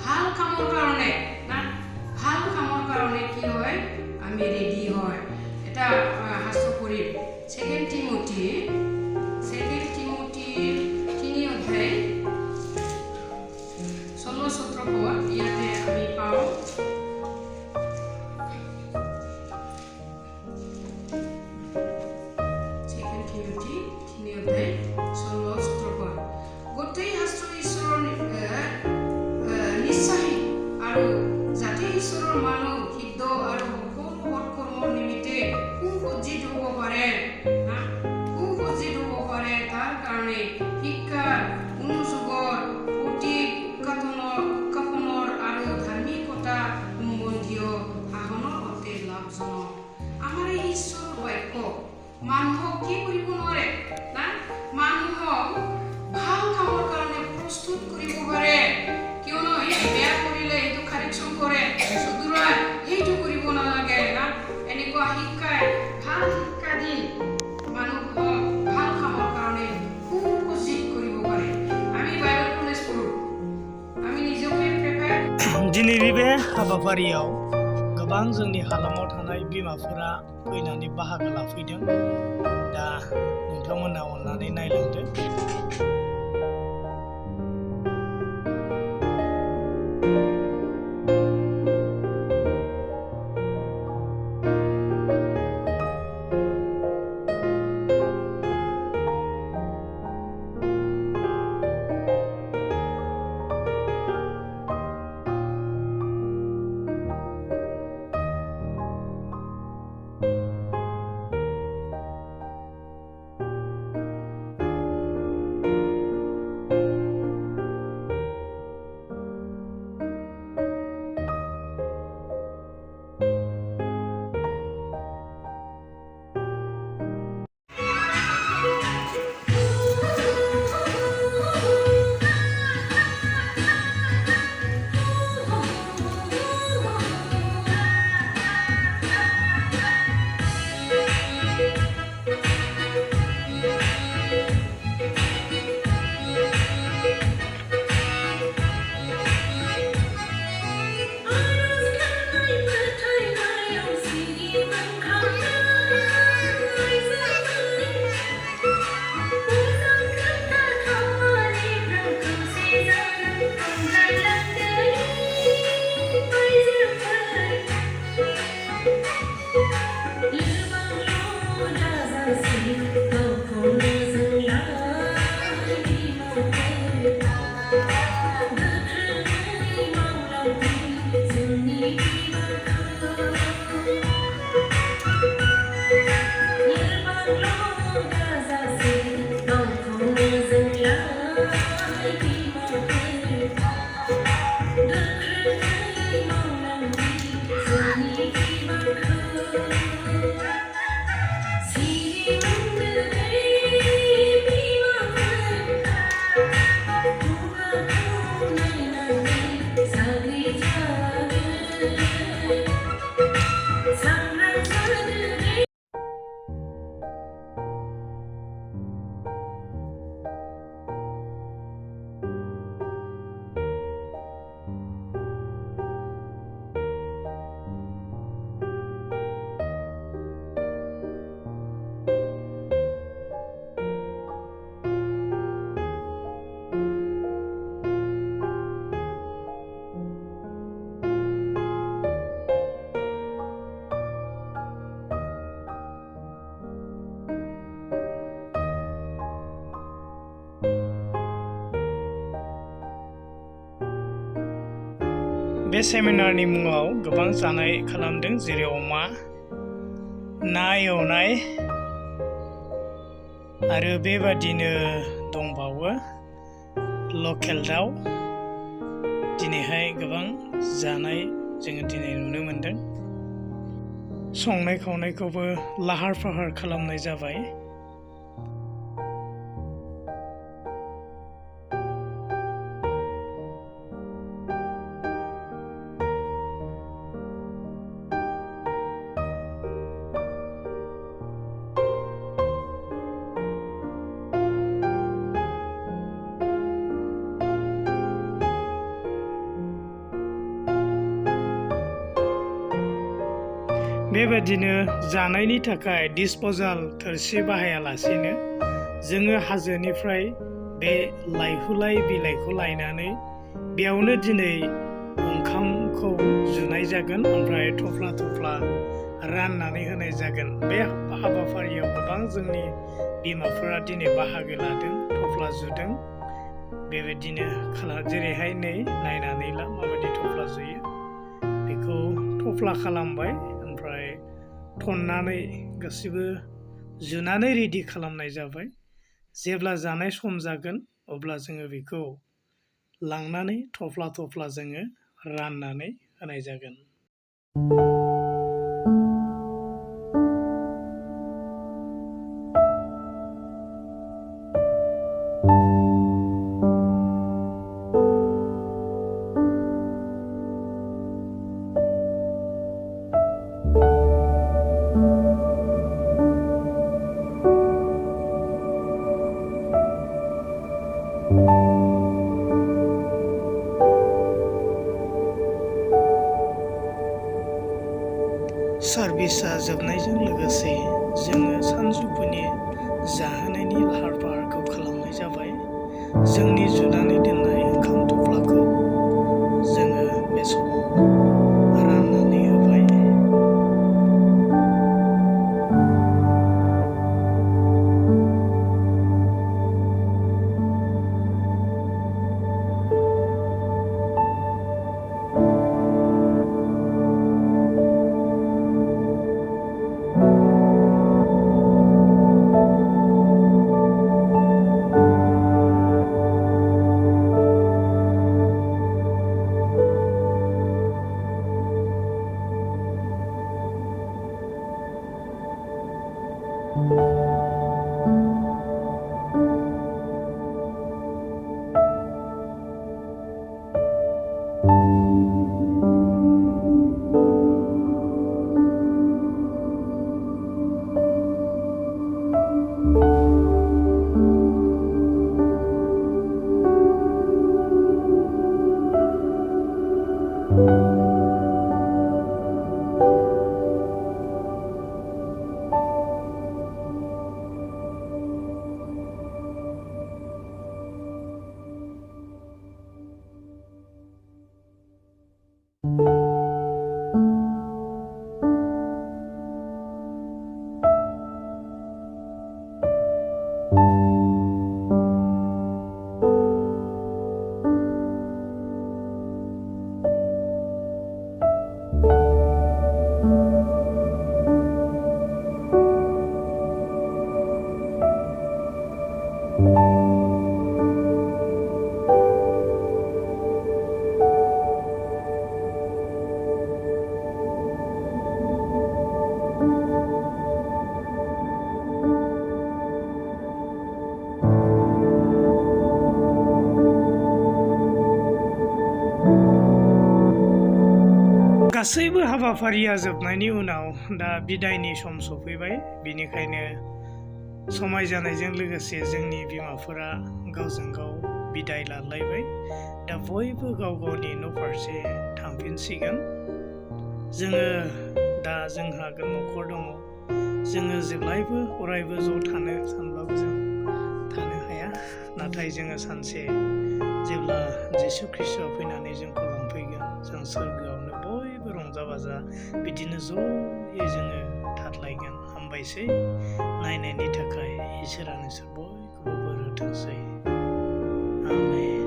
ভাল কামৰ কাৰণে না ভাল কামৰ কাৰণে কি হয় আমি ৰেডি হয় এটা শাস্ত্ৰ পঢ়িম ছেকেণ্ড টিমোথী 3 অধ্যায় 16-17 পদ ইয়াতে আমি পাওঁ ছেকেণ্ড টিমোথী 3 অধ্যায় 16-17 পদ গোটেই শাস্ত্ৰ ঈশ্বৰৰ নিশ্চয়ী আৰু যাতে ঈশ্বৰৰ মানুহ সিদ্ধ আৰু সকলো সৎকৰ্মৰ নিমিত্তে সুসজ্জিত হ'ব পাৰে তাৰ কাৰণে শিক্ষা অনুযোগৰ সঠিক উৎক্ষেপণৰ আৰু ধাৰ্মিকতা সম্বন্ধীয় শাসনৰ অতি লাভজনক আমাৰ এই ঈশ্বৰৰ বাক্য মানুহক কি কৰিব নোৱাৰে না মানুহক ভাল কামৰ কাৰণে প্ৰস্তুত কৰিব পাৰে কিয়নো বেয়া কৰিলে সেইটো কাৰেকশ্যন কৰে সুদূৰাই সেইটো কৰিব নালাগে না এনেকুৱা শিক্ষাই ভাল শিক্ষা দি মানুহক ভাল কামৰ কাৰণে সুসজ্জিত কৰিব পাৰে আমি বাইবেল কলেজ পঢ়ো আমি নিজকে প্ৰিপেয়াৰ दिनैनि बे हाबाफारियाव गोबां जोंनि हालामाव थानाय बिमाफोरा फैनानै बाहागो लाफैदों दा नोंथांमोना अननानै नायलांदो बे सेमिनारनि मुङाव गोबां जानाय खालामदों जेरै अमा ना एवनाय आरो बेबादिनो दंबावो लकेल दाउ दिनैहाय गोबां जानाय जोङो दिनै नुनो मोनदों संनाय खावनायखौबो लाहार फाहार खालामनाय जाबाय बेबादिनो जानायनि थाखाय डिसप'जाल थोरसि बाहायालासेनो जोङो हाजोनिफ्राय बे लाइहुलाइ बिलाइखौ लायनानै बेयावनो दिनै ओंखामखौ जुनाय जागोन, ओमफ्राय थफ्ला थफ्ला राननानै होनाय जागोन। बे हाबाफारियाव गोबां जोंनि बिमाफोरा दिनै बाहागो लादों, थफ्ला जुदों। बेबायदिनो जेरैहाय नै नायनानै ला माबायदि थफ्ला जुयो। बेखौ थफ्ला खालामबाय, ओमफ्राय थननानै गासिबो जुनानै रेडि खालामनाय जाबाय। जेब्ला जानाय सम जागोन अब्ला जोङो बेखौ लांनानै थफ्ला थफ्ला जोङो राननानै होनाय जागोन। सार्भिसा जोबनायजों लोगोसे जोङो सानजौफुनि जाहोनायनि लाहार फाहारखौ खालामनाय जाबाय। जोंनि जुनानै दोननाय ओंखाम थफ्लाखौ जोङो बे समाव राननानै होबाय। गासैबो हाबाफारिया जोबनायनि उनाव दा बिदायनि सम सफैबाय। बेनिखायनो समाय जानायजों लोगोसे जोंनि बिमाफोरा गावजों गाव बिदाय लालायबाय। दा बयबो गाव गावनि न' फारसे थांफिनसिगोन। जोङो दा जोंहा न'खर दङ। जोङो जेब्लायबो अरायबो ज' थानो सानब्लाबो जों थानो हाया। नाथाय जोङो सानसे जेब्ला जिसु ख्रिस्ट'आ फैनानै जोंखौ लांफैगोन, जों सोरगोआवनो बयबो रंजा बाजा बिदिनो ज'यै जोङो थादलायगोन। हामबायसै। नायनायनि थाखाय इसोरा नोंसोर बयखौबो बोर होथोंसै। आमेन।